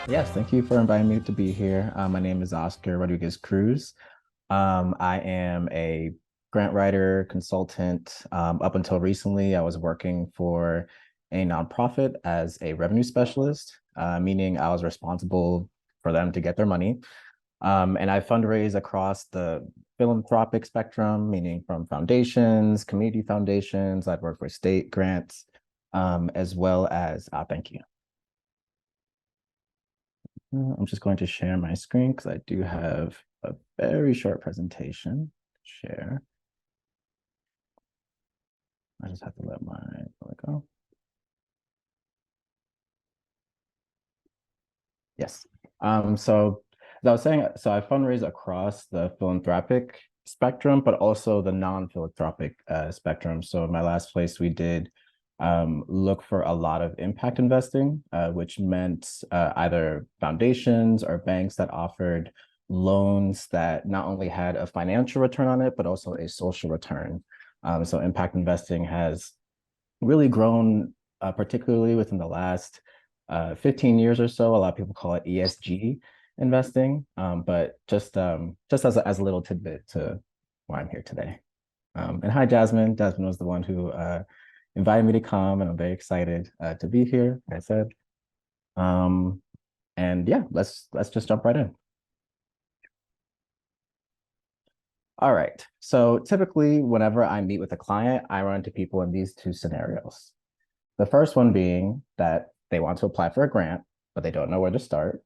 Yes, thank you for inviting me to be here. My name is Oscar Rodriguez Cruz. I am a grant writer, consultant. Up until recently, I was working for a nonprofit as a revenue specialist, meaning I was responsible for them to get their money. And I fundraise across the philanthropic spectrum, meaning from foundations, community foundations. I've worked for state grants, as well as, thank you. I'm just going to share my screen because I do have a very short presentation to share. I just have to let my, there we go. Yes. So as I was saying, so I fundraise across the philanthropic spectrum, but also the non-philanthropic spectrum. So in my last place, we did look for a lot of impact investing, which meant either foundations or banks that offered loans that not only had a financial return on it, but also a social return. So impact investing has really grown, particularly within the last 15 years or so. A lot of people call it ESG investing, but just as a little tidbit to why I'm here today. And hi, Jasmine. Jasmine was the one who invited me to come, and I'm very excited to be here, like I said. Um, and yeah, let's just jump right in. All right. So typically, whenever I meet with a client, I run into people in these two scenarios. The first one being that they want to apply for a grant, but they don't know where to start.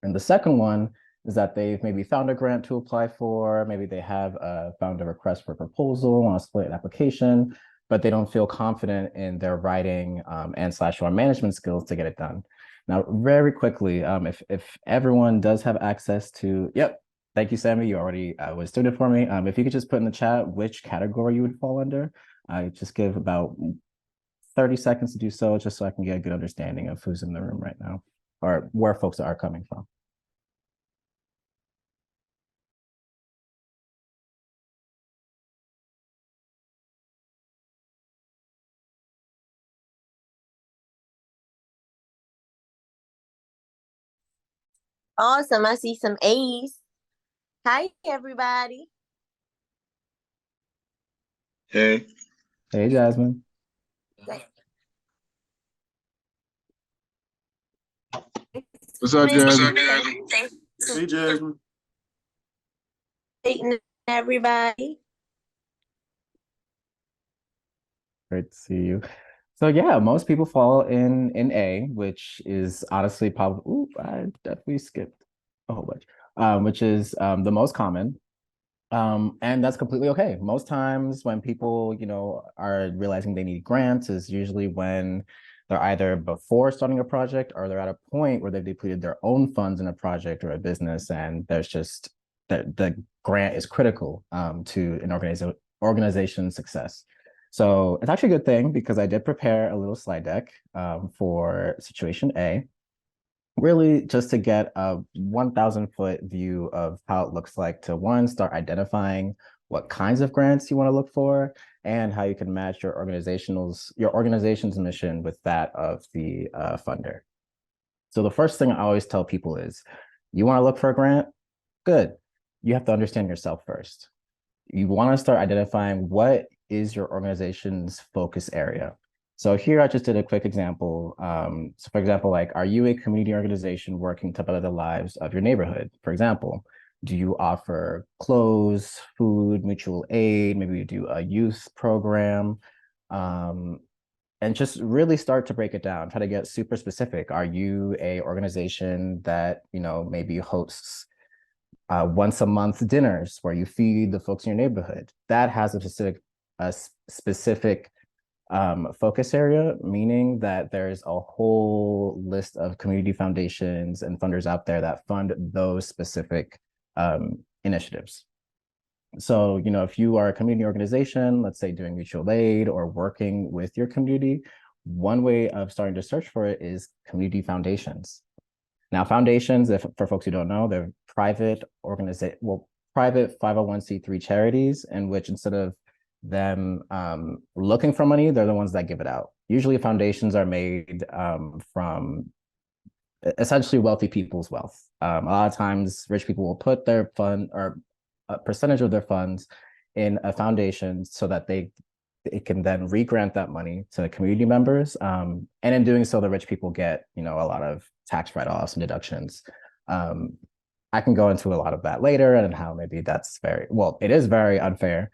And the second one is that they've maybe found a grant to apply for, maybe they have found a request for a proposal, want to split an application, but they don't feel confident in their writing and/or management skills to get it done. Now, very quickly, if everyone does have access to, yep, thank you, Sammy. You already was doing it for me. If you could just put in the chat which category you would fall under, I just give about 30 seconds to do so, just so I can get a good understanding of who's in the room right now or where folks are coming from. Awesome. I see some A's. Hi, everybody. Hey, Hey, Jasmine. what's up, What's Jasmine? up, Jasmine? Thanks Hey, Jasmine. for meeting everybody. Great to see you. So yeah, most people fall in A, which is honestly probably, ooh, I definitely skipped a whole bunch, which is the most common. And that's completely okay. Most times when people, are realizing they need grants is usually when they're either before starting a project or they're at a point where they've depleted their own funds in a project or a business, and there's just the grant is critical to an organization's success. So it's actually a good thing because I did prepare a little slide deck for situation A, really just to get a 1,000-foot view of how it looks like to one, start identifying what kinds of grants you want to look for and how you can match your organization's mission with that of the funder. So the first thing I always tell people is, you want to look for a grant? Good. You have to understand yourself first. You want to start identifying what is your organization's focus area. So here I just did a quick example. So for example, like, are you a community organization working to better the lives of your neighborhood? For example, do you offer clothes, food, mutual aid? Maybe you do a youth program. Um, and just really start to break it down, try to get super specific. Are you a organization that, maybe hosts once a month dinners where you feed the folks in your neighborhood? That has a specific focus area, meaning that there's a whole list of community foundations and funders out there that fund those specific initiatives. So, if you are a community organization, let's say doing mutual aid or working with your community, one way of starting to search for it is community foundations. Now, foundations, if for folks who don't know, they're private 501(c)(3) charities in which, instead of them looking for money, they're the ones that give it out. Usually foundations are made from essentially wealthy people's wealth. A lot of times, rich people will put their fund or a percentage of their funds in a foundation so that it can then re-grant that money to community members. And in doing so, the rich people get, a lot of tax write-offs and deductions. I can go into a lot of that later and how maybe that's it is very unfair,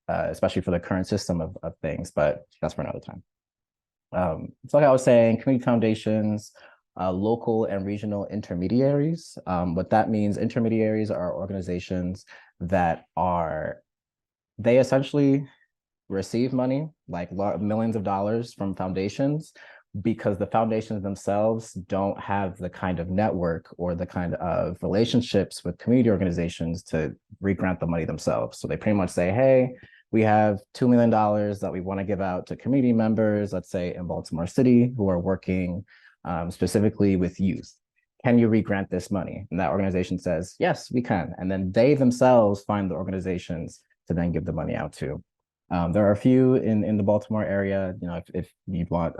especially for the current system of things, but that's for another time. So like I was saying, community foundations, local and regional intermediaries. What that means, intermediaries are organizations that they essentially receive money, like millions of dollars from foundations, because the foundations themselves don't have the kind of network or the kind of relationships with community organizations to re-grant the money themselves. So they pretty much say, hey, we have $2 million that we want to give out to community members, let's say in Baltimore City, who are working specifically with youth. Can you re-grant this money? And that organization says, yes, we can. And then they themselves find the organizations to then give the money out to. There are a few in the Baltimore area. If you want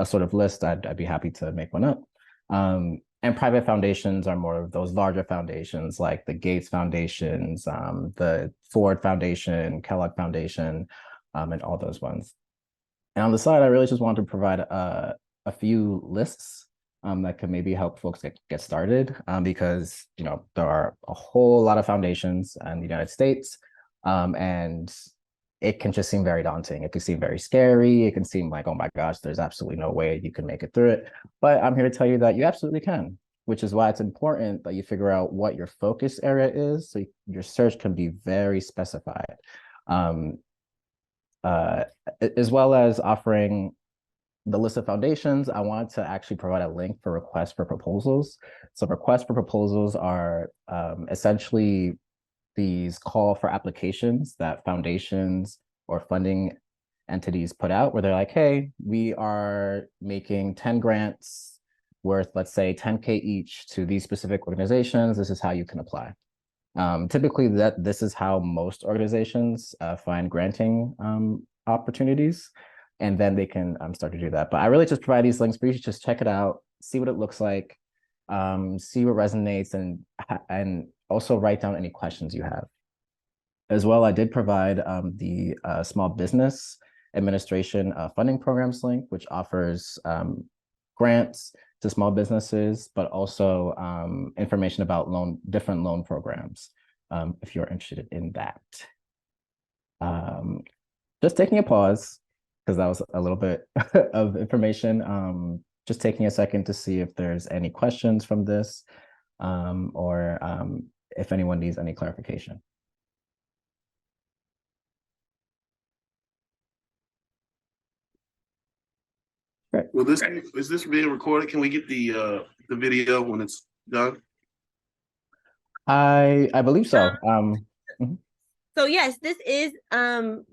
a sort of list, I'd be happy to make one up. And private foundations are more of those larger foundations like the Gates Foundations, the Ford Foundation, Kellogg Foundation, and all those ones. And on the side, I really just wanted to provide a few lists that could maybe help folks get started, because there are a whole lot of foundations in the United States, and it can just seem very daunting. It can seem very scary. It can seem like, oh my gosh, there's absolutely no way you can make it through it. But I'm here to tell you that you absolutely can, which is why it's important that you figure out what your focus area is so your search can be very specified. As well as offering the list of foundations, I wanted to actually provide a link for requests for proposals. So requests for proposals are essentially these call for applications that foundations or funding entities put out, where they're like, hey, we are making 10 grants worth, let's say 10K each to these specific organizations. This is how you can apply. Typically this is how most organizations find granting opportunities, and then they can start to do that. But I really just provide these links for you to just check it out, see what it looks like, see what resonates, and also write down any questions you have. As well, I did provide the Small Business Administration funding programs link, which offers grants to small businesses, but also information about different loan programs, if you're interested in that. Just taking a pause, because that was a little bit of information. Just taking a second to see if there's any questions from this, or if anyone needs any clarification. Great. Well, is this being recorded? Can we get the video when it's done? I believe so. Mhm. So yes, this is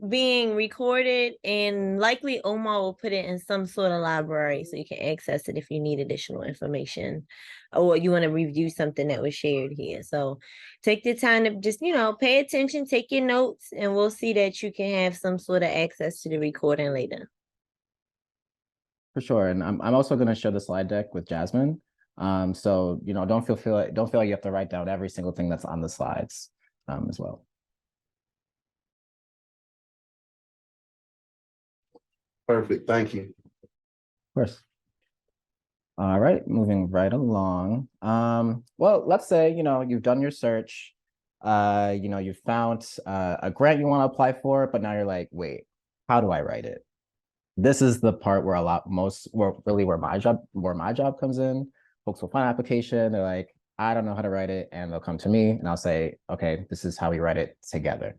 being recorded, and likely Omar will put it in some sort of library so you can access it if you need additional information or you want to review something that was shared here. So take the time to just, pay attention, take your notes, and we'll see that you can have some sort of access to the recording later. For sure. And I'm also going to share the slide deck with Jasmine. So, don't feel like you have to write down every single thing that's on the slides as well. Perfect. Thank you. Of course. All right, moving right along. Well, let's say, you've done your search, you found a grant you want to apply for, but now you're like, wait, how do I write it? This is the part where where my job comes in. Folks will find an application, they're like, I don't know how to write it, and they'll come to me and I'll say, okay, this is how we write it together.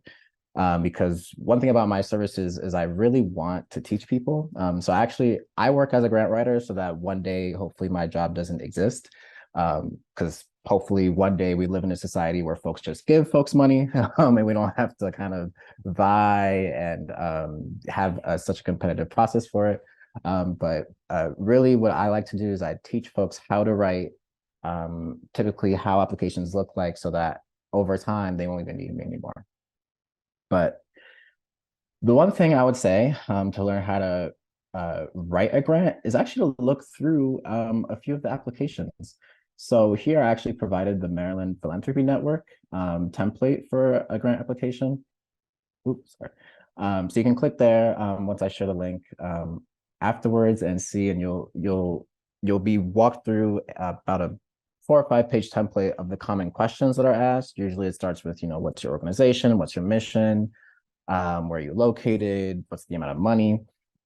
Because one thing about my services is I really want to teach people. So actually, I work as a grant writer so that one day, hopefully my job doesn't exist. Because hopefully one day we live in a society where folks just give folks money, and we don't have to kind of vie and have such a competitive process for it. But really what I like to do is I teach folks how to write, typically how applications look like, so that over time they won't even need me anymore. But the one thing I would say to learn how to write a grant is actually to look through a few of the applications. So here I actually provided the Maryland Philanthropy Network template for a grant application. Oops, sorry. So you can click there once I share the link afterwards and see, and you'll be walked through about a 4 or 5 page template of the common questions that are asked. Usually it starts with, what's your organization, what's your mission, where are you located, what's the amount of money.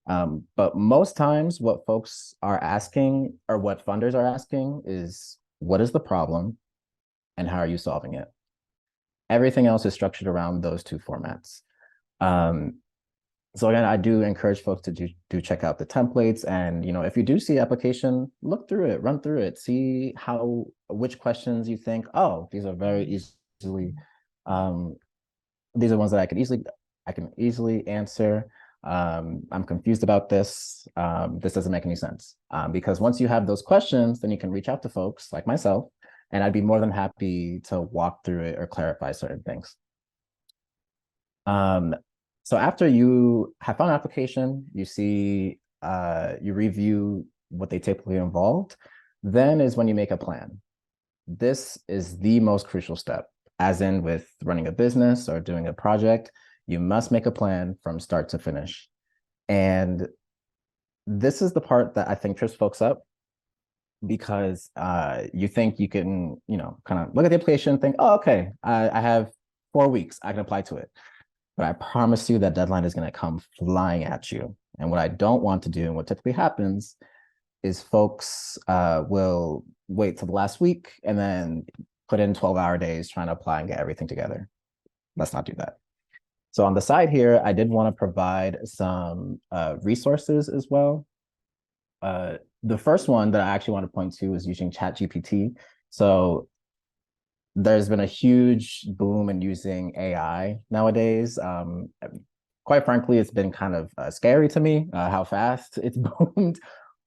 But most times what folks are asking, or what funders are asking, is what is the problem and how are you solving it? Everything else is structured around those two formats. So again, I do encourage folks to do check out the templates, and if you do see application, look through it, run through it, see which questions you think, oh, these are very easily, these are ones that I can easily answer. I'm confused about this. This doesn't make any sense. Because once you have those questions, then you can reach out to folks like myself, and I'd be more than happy to walk through it or clarify certain things. So after you have found an application, you see, you review what they typically involved, then is when you make a plan. This is the most crucial step, as in with running a business or doing a project, you must make a plan from start to finish. And this is the part that I think trips folks up, because you think you can, kind of look at the application and think, oh, okay, I have 4 weeks, I can apply to it. But I promise you that deadline is going to come flying at you. And what I don't want to do, and what typically happens, is folks will wait till the last week and then put in 12-hour days trying to apply and get everything together. Let's not do that. So on the side here, I did want to provide some resources as well. The first one that I actually want to point to is using ChatGPT. So there's been a huge boom in using AI nowadays. Quite frankly, it's been kind of scary to me how fast it's boomed,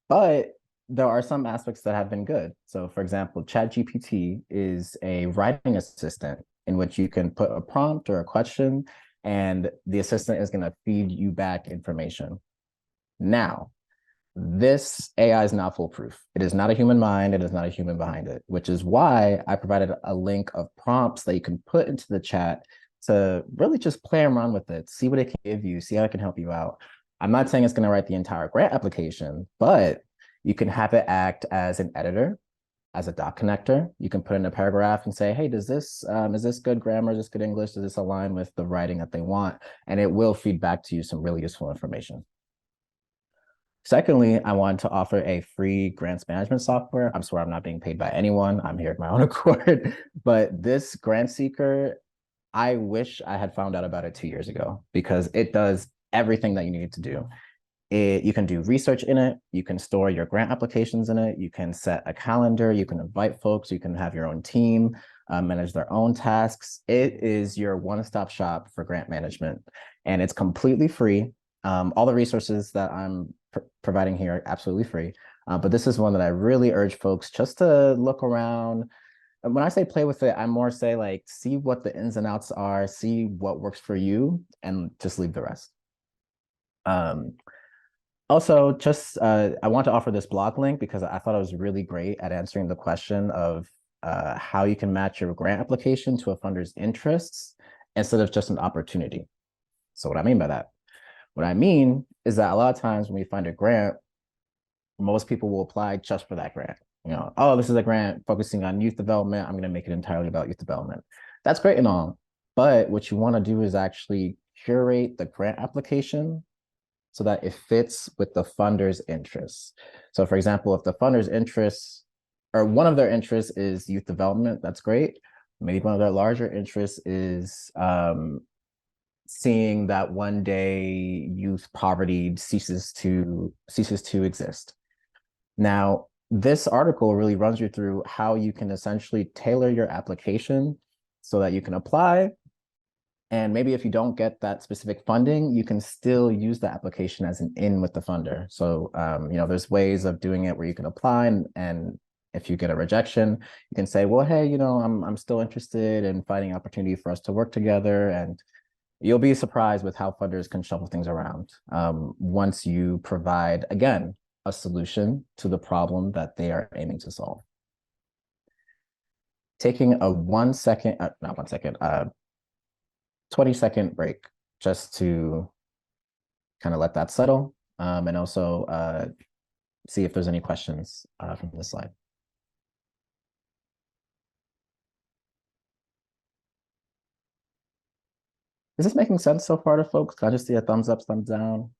but there are some aspects that have been good. So for example, ChatGPT is a writing assistant in which you can put a prompt or a question, and the assistant is going to feed you back information. Now, this AI is not foolproof. It is not a human mind. It is not a human behind it, which is why I provided a link of prompts that you can put into the chat to really just play around with it, see what it can give you, see how it can help you out. I'm not saying it's going to write the entire grant application, but you can have it act as an editor, as a dot connector. You can put in a paragraph and say, hey, is this good grammar? Is this good English? Does this align with the writing that they want? And it will feed back to you some really useful information. Secondly, I wanted to offer a free grants management software. I'm sorry, I'm not being paid by anyone. I'm here at my own accord. But this Grant Seeker, I wish I had found out about it 2 years ago, because it does everything that you need to do. You can do research in it. You can store your grant applications in it. You can set a calendar. You can invite folks. You can have your own team, manage their own tasks. It is your one-stop shop for grant management, and it's completely free. All the resources that I'm providing here are absolutely free, but this is one that I really urge folks just to look around. And when I say play with it, I more say like, see what the ins and outs are, see what works for you, and just leave the rest. Also, just I want to offer this blog link because I thought it was really great at answering the question of how you can match your grant application to a funder's interests instead of just an opportunity. So what I mean by that? What I mean is that a lot of times when we find a grant, most people will apply just for that grant. Oh, this is a grant focusing on youth development. I'm going to make it entirely about youth development. That's great and all, but what you want to do is actually curate the grant application so that it fits with the funder's interests. So for example, if the funder's interests, or one of their interests is youth development, that's great. Maybe one of their larger interests is seeing that one day youth poverty ceases to exist. Now, this article really runs you through how you can essentially tailor your application so that you can apply. And maybe if you don't get that specific funding, you can still use the application as an in with the funder. So, there's ways of doing it where you can apply, and if you get a rejection, you can say, well, hey, I'm still interested in finding opportunity for us to work together. And you'll be surprised with how funders can shuffle things around once you provide, again, a solution to the problem that they are aiming to solve. Taking a 20-second break just to kind of let that settle, and also see if there's any questions from this slide. Is this making sense so far to folks? Can I just see a thumbs up, thumbs down?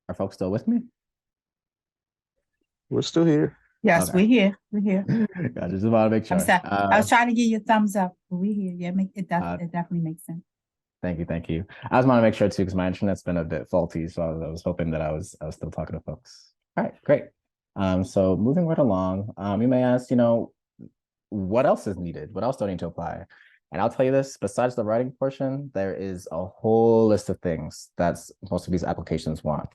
Are folks still with me? We're still here. Yes, Okay. we're here. We're here. I just want to make sure. I'm sorry. I was trying to give you a thumbs up, but we're here. Yeah, it definitely makes sense. Thank you, thank you. I just want to make sure too, because my internet's been a bit faulty, so I was hoping that I was still talking to folks. All right, great. So moving right along, you may ask, what else is needed? What else do I need to apply? And I'll tell you this, besides the writing portion, there is a whole list of things that most of these applications want.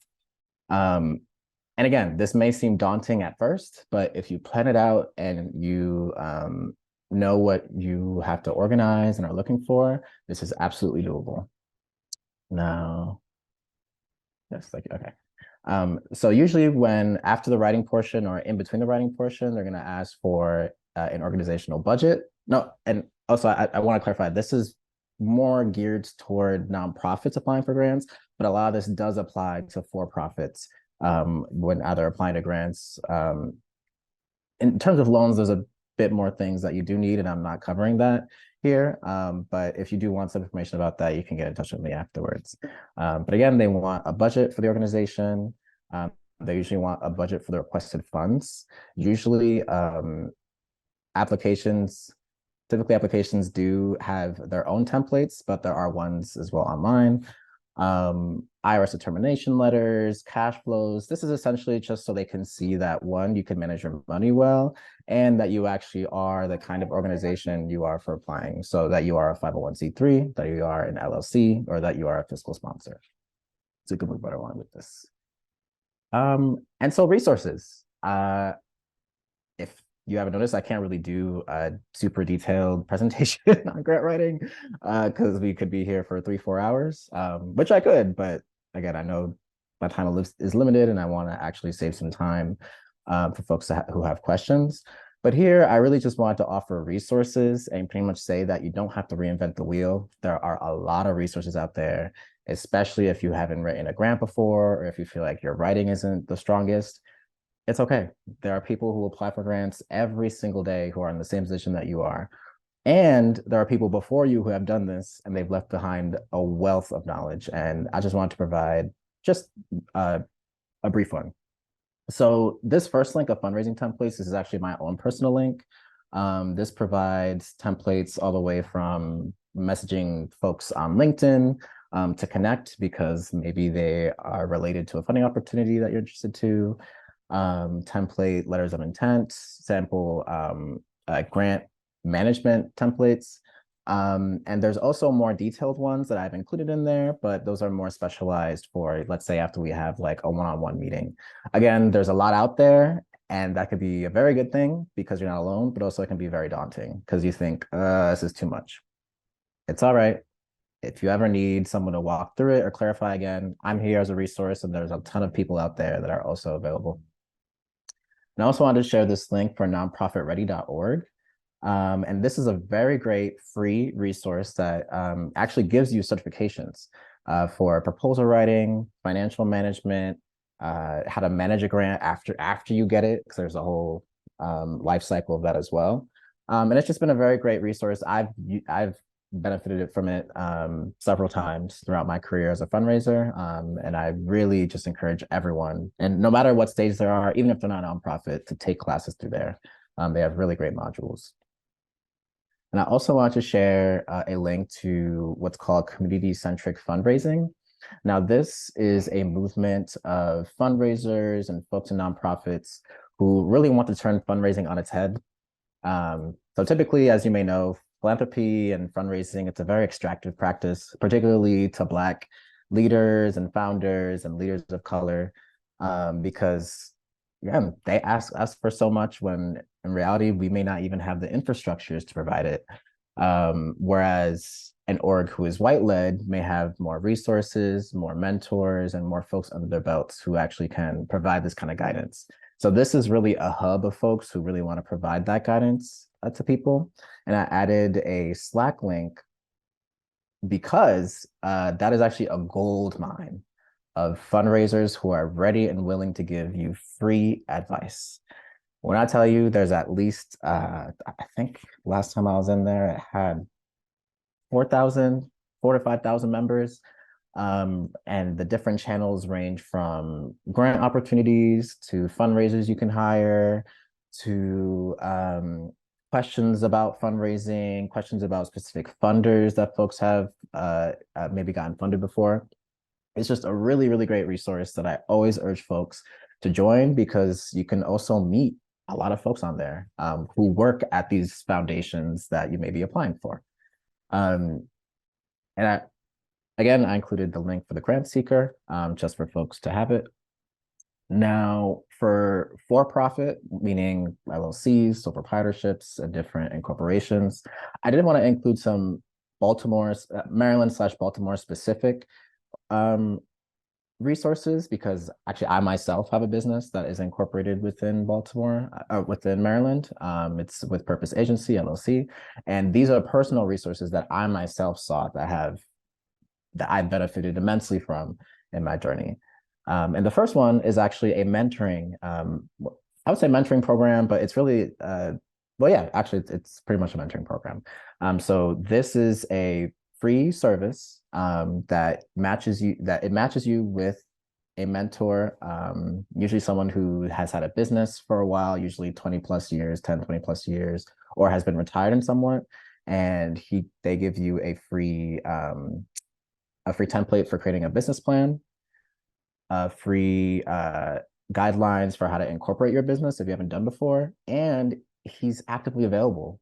And again, this may seem daunting at first, but if you plan it out and you know what you have to organize and are looking for, this is absolutely doable. Now, yes, thank you. Okay. So usually when after the writing portion or in between the writing portion, they're going to ask for an organizational budget. No, and also I want to clarify, this is more geared toward nonprofits applying for grants, but a lot of this does apply to for-profits when either applying to grants. In terms of loans, there's a bit more things that you do need, and I'm not covering that here. But if you do want some information about that, you can get in touch with me afterwards. But again, they want a budget for the organization. They usually want a budget for the requested funds. Usually typically applications do have their own templates, but there are ones as well online. IRS determination letters, cash flows. This is essentially just so they can see that, one, you can manage your money well, and that you actually are the kind of organization you are for applying. So that you are a 501c3, that you are an LLC, or that you are a fiscal sponsor. So you can move right along with this. And so resources. If you haven't noticed, I can't really do a super detailed presentation on grant writing because we could be here for 3-4 hours, which I could, but again, I know my time is limited and I want to actually save some time for folks who have questions. But here, I really just wanted to offer resources and pretty much say that you don't have to reinvent the wheel. There are a lot of resources out there, especially if you haven't written a grant before, or if you feel like your writing isn't the strongest. It's okay. There are people who apply for grants every single day who are in the same position that you are. And there are people before you who have done this and they've left behind a wealth of knowledge. And I just want to provide just a brief one. So this first link of fundraising templates, this is actually my own personal link. This provides templates all the way from messaging folks on LinkedIn to connect because maybe they are related to a funding opportunity that you're interested to. Template letters of intent, sample grant management templates. And there's also more detailed ones that I've included in there, but those are more specialized for, let's say, after we have like a one-on-one meeting. Again, there's a lot out there, and that could be a very good thing because you're not alone, but also it can be very daunting because you think, this is too much. It's all right. If you ever need someone to walk through it or clarify again, I'm here as a resource, and there's a ton of people out there that are also available. And I also wanted to share this link for nonprofitready.org. And this is a very great free resource that actually gives you certifications for proposal writing, financial management, how to manage a grant after you get it, because there's a whole life cycle of that as well. And it's just been a very great resource. I've benefited from it several times throughout my career as a fundraiser. And I really just encourage everyone, and no matter what stage they are, even if they're not a nonprofit, to take classes through there. They have really great modules. And I also want to share a link to what's called community-centric fundraising. Now, this is a movement of fundraisers and folks in nonprofits who really want to turn fundraising on its head. So typically, as you may know, philanthropy and fundraising, it's a very extractive practice, particularly to Black leaders and founders and leaders of color, because yeah, they ask us for so much when in reality, we may not even have the infrastructures to provide it. Whereas an org who is white-led may have more resources, more mentors, and more folks under their belts who actually can provide this kind of guidance. So this is really a hub of folks who really want to provide that guidance to people. And I added a Slack link because that is actually a gold mine of fundraisers who are ready and willing to give you free advice. When I tell you there's at least, I think last time I was in there, it had 4,000, 4 to 5,000 members. And the different channels range from grant opportunities to fundraisers you can hire to questions about fundraising, questions about specific funders that folks have maybe gotten funded before. It's just a really, really great resource that I always urge folks to join because you can also meet a lot of folks on there who work at these foundations that you may be applying for. And again, I included the link for the grant seeker just for folks to have it. Now, for-profit, meaning LLCs, sole proprietorships, and different incorporations, I did want to include some Maryland/Baltimore specific resources because actually I myself have a business that is incorporated within Baltimore, within Maryland. It's with Purpose Agency, LLC. And these are personal resources that I myself saw that I benefited immensely from in my journey. And the first one is actually a mentoring, I would say mentoring program, but it's really, well, yeah, actually it's pretty much a mentoring program. So this is a free service that matches you with a mentor, usually someone who has had a business for a while, usually 20 plus years, 10, 20 plus years, or has been retired in somewhat. And they give you a free template for creating a business plan, free guidelines for how to incorporate your business if you haven't done before, and he's actively available.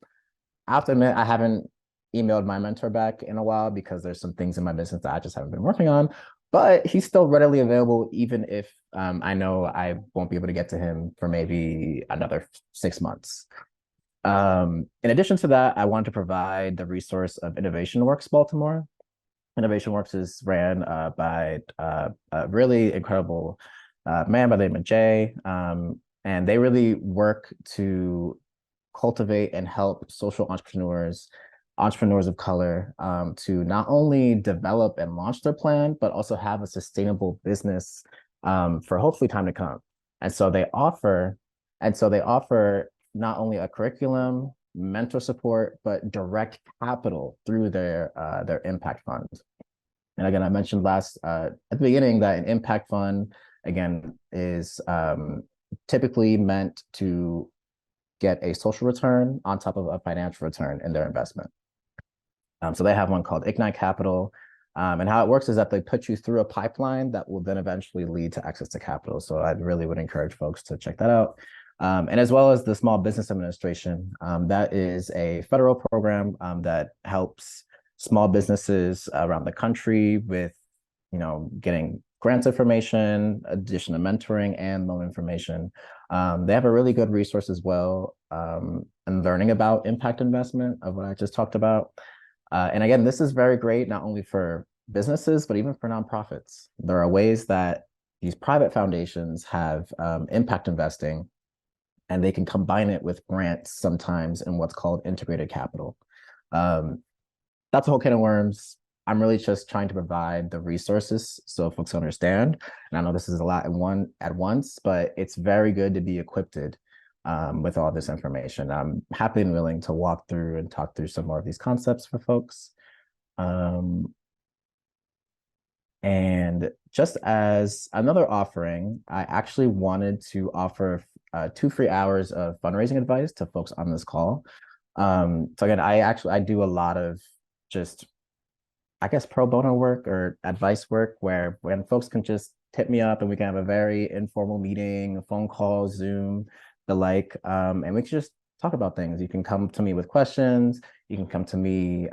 I have to admit, I haven't emailed my mentor back in a while because there's some things in my business that I just haven't been working on, but he's still readily available, even if I know I won't be able to get to him for maybe another 6 months. In addition to that, I want to provide the resource of Innovation Works Baltimore. Innovation Works is ran by a really incredible man by the name of Jay, and they really work to cultivate and help social entrepreneurs of color to not only develop and launch their plan, but also have a sustainable business for hopefully time to come. And so they offer not only a curriculum, mentor support, but direct capital through their impact fund. And again, I mentioned at the beginning that an impact fund, again, is typically meant to get a social return on top of a financial return in their investment. So they have one called Ignite Capital. And how it works is that they put you through a pipeline that will then eventually lead to access to capital. So I really would encourage folks to check that out. And as well as the Small Business Administration, that is a federal program that helps small businesses around the country with, getting grants information, additional mentoring, and loan information. They have a really good resource as well, and learning about impact investment of what I just talked about. And again, this is very great, not only for businesses, but even for nonprofits. There are ways that these private foundations have impact investing, and they can combine it with grants sometimes in what's called integrated capital. That's a whole can of worms. I'm really just trying to provide the resources so folks understand. And I know this is a lot at once, but it's very good to be equipped with all this information. I'm happy and willing to walk through and talk through some more of these concepts for folks. And just as another offering, I actually wanted to offer 2 free hours of fundraising advice to folks on this call. So again, I do a lot of just, I guess, pro bono work or advice work where when folks can just hit me up and we can have a very informal meeting, a phone call, Zoom, the like, and we can just talk about things. You can come to me with questions. You can come to me,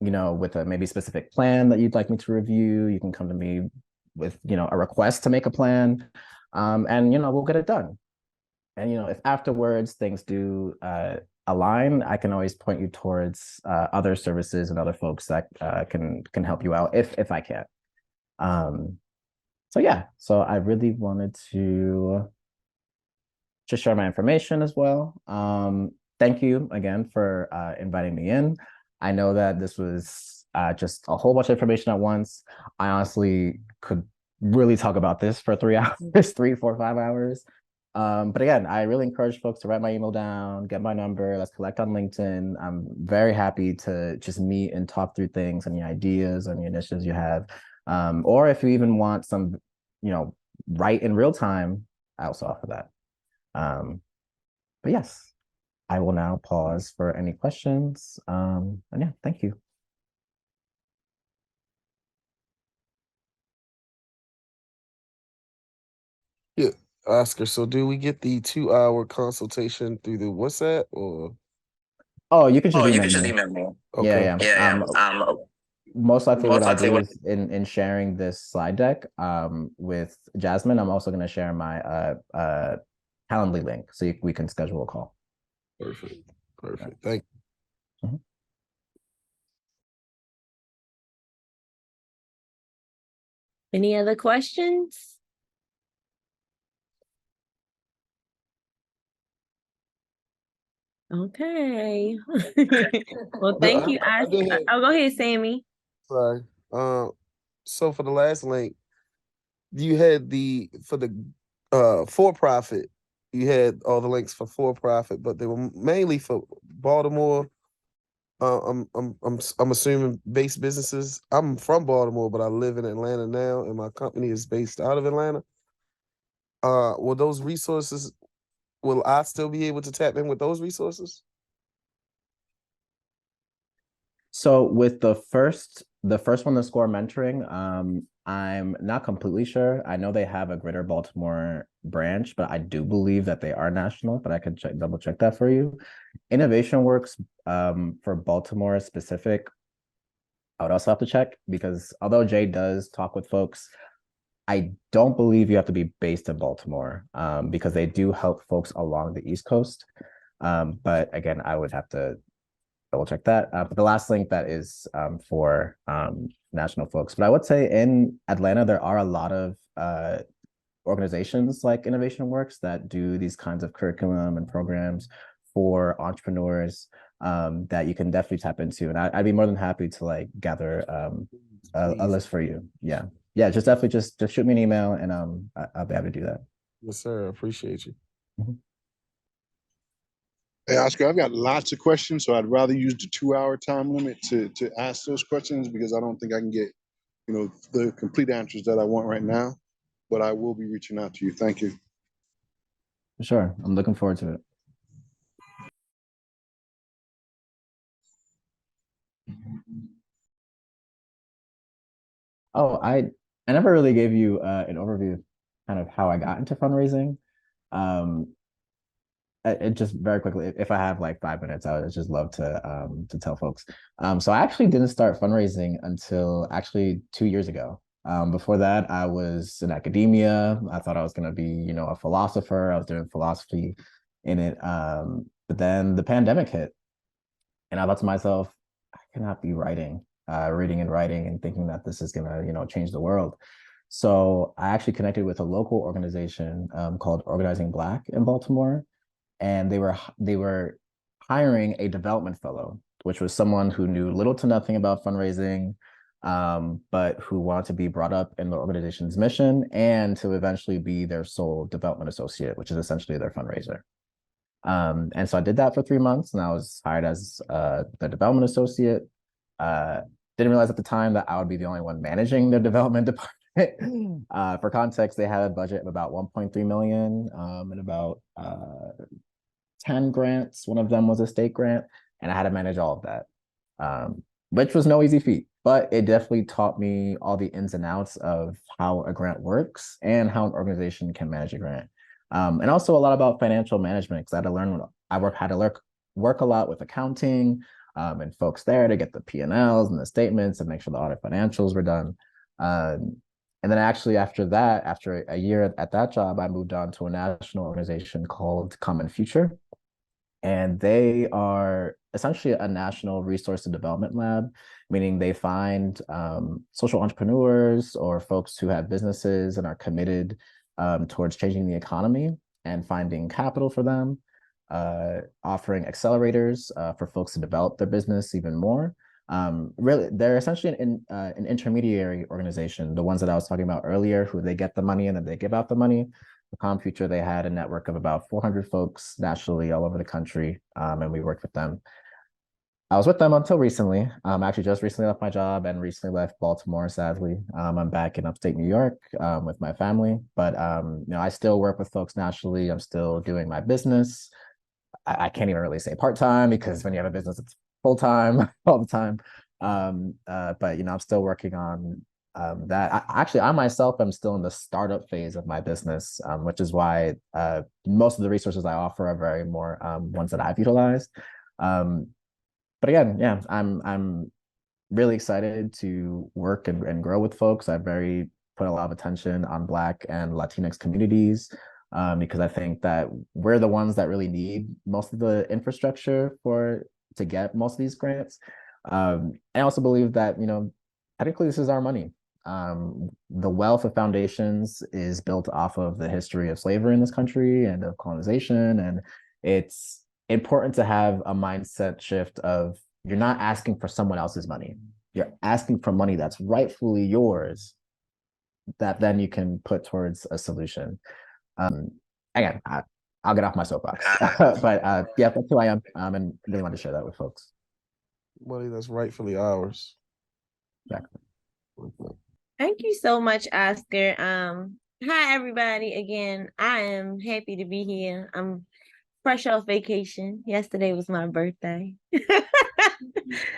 with a maybe specific plan that you'd like me to review. You can come to me with, a request to make a plan, and we'll get it done. And if afterwards things do align, I can always point you towards other services and other folks that can help you out if I can. So yeah, so I really wanted to just share my information as well. Thank you again for inviting me in. I know that this was just a whole bunch of information at once. I honestly could really talk about this for 3 hours, 3, 4, 5 hours. But again, I really encourage folks to write my email down, get my number, let's connect on LinkedIn. I'm very happy to just meet and talk through things, any ideas, any initiatives you have. Or if you even want some, write in real time, I also offer that. But yes, I will now pause for any questions. And yeah, thank you. Yeah, Oscar. So do we get the 2-hour consultation through the WhatsApp or? Oh, you can just you email can just me. email me. Yeah, Okay. yeah. Most likely what I'll do what is in sharing this slide deck with Jasmine, I'm also going to share my Calendly link so we can schedule a call. Perfect. Thank you. Mhm. Any other questions? Okay. Well, thank you. I'll go ahead, Sammy. Sorry. So for the last link, you had for the for profit. You had all the links for profit, but they were mainly for Baltimore. I'm assuming base businesses. I'm from Baltimore, but I live in Atlanta now, and my company is based out of Atlanta. Will those resources? Will I still be able to tap in with those resources? So with the first one, the SCORE mentoring, I'm not completely sure. I know they have a Greater Baltimore branch, but I do believe that they are national, but I can double check that for you. Innovation Works for Baltimore specific, I would also have to check because although Jay does talk with folks, I don't believe you have to be based in Baltimore because they do help folks along the East Coast. But again, I would have to double check that. But the last link that is for national folks. But I would say in Atlanta, there are a lot of organizations like Innovation Works that do these kinds of curriculum and programs for entrepreneurs that you can definitely tap into. And I'd be more than happy to like gather a list for you. Yeah. Yeah, just definitely just shoot me an email and I'll be able to do that. Yes, sir. I appreciate you. Mm-hmm. Hey, Oscar, I've got lots of questions, so I'd rather use the 2-hour time limit to ask those questions because I don't think I can get, the complete answers that I want right now. But I will be reaching out to you. Thank you. For sure. I'm looking forward to it. Oh, I never really gave you an overview of kind of how I got into fundraising. It just very quickly, if I have like 5 minutes, I would just love to tell folks. So I actually didn't start fundraising until actually 2 years ago. Before that, I was in academia. I thought I was going to be, a philosopher. I was doing philosophy in it. But then the pandemic hit, and I thought to myself, I cannot be reading and writing and thinking that this is going to, change the world. So I actually connected with a local organization called Organizing Black in Baltimore, and they were hiring a development fellow, which was someone who knew little to nothing about fundraising, but who wanted to be brought up in the organization's mission and to eventually be their sole development associate, which is essentially their fundraiser. And so I did that for 3 months, and I was hired as the development associate. Didn't realize at the time that I would be the only one managing the development department. For context, they had a budget of about 1.3 million and about 10 grants. One of them was a state grant, and I had to manage all of that, which was no easy feat, but it definitely taught me all the ins and outs of how a grant works and how an organization can manage a grant. And also a lot about financial management because I had to learn, had to work a lot with accounting and folks there to get the P&Ls and the statements and make sure the audit financials were done. And then actually after that, after a year at that job, I moved on to a national organization called Common Future. And they are essentially a national resource and development lab, meaning they find social entrepreneurs or folks who have businesses and are committed towards changing the economy and finding capital for them, offering accelerators for folks to develop their business even more. Really, they're essentially an intermediary organization, the ones that I was talking about earlier, who they get the money and then they give out the money. The Calm Future, they had a network of about 400 folks nationally all over the country, and we worked with them. I was with them until recently. Actually just recently left my job and recently left Baltimore, sadly. I'm back in upstate New York with my family, but I still work with folks nationally. I'm still doing my business. I can't even really say part-time because when you have a business, it's full-time all the time. But I'm still working on that. I myself am still in the startup phase of my business, which is why most of the resources I offer are very more ones that I've utilized. But again, yeah, I'm really excited to work and grow with folks. I've put a lot of attention on Black and Latinx communities because I think that we're the ones that really need most of the infrastructure to get most of these grants. I also believe that, technically this is our money. The wealth of foundations is built off of the history of slavery in this country and of colonization. And it's important to have a mindset shift of you're not asking for someone else's money. You're asking for money that's rightfully yours that then you can put towards a solution. Again, I'll get off my soapbox. But yeah, that's who I am. And really want to share that with folks. Money that's rightfully ours. Exactly. Thank you so much, Oscar. Hi everybody. Again, I am happy to be here. I'm fresh off vacation. Yesterday was my birthday.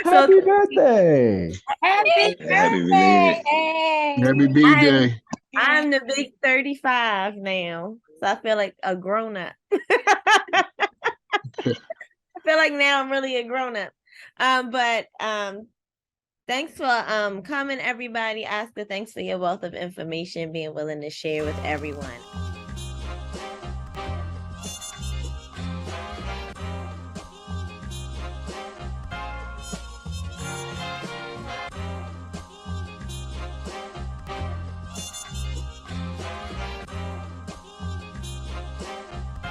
Happy birthday! Happy birthday! Happy B-Day. I'm the big 35 now, so I feel like a grown up. I feel like now I'm really a grown up. But thanks for coming, everybody. Oscar, thanks for your wealth of information, being willing to share with everyone.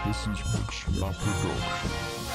This is Mix La Production.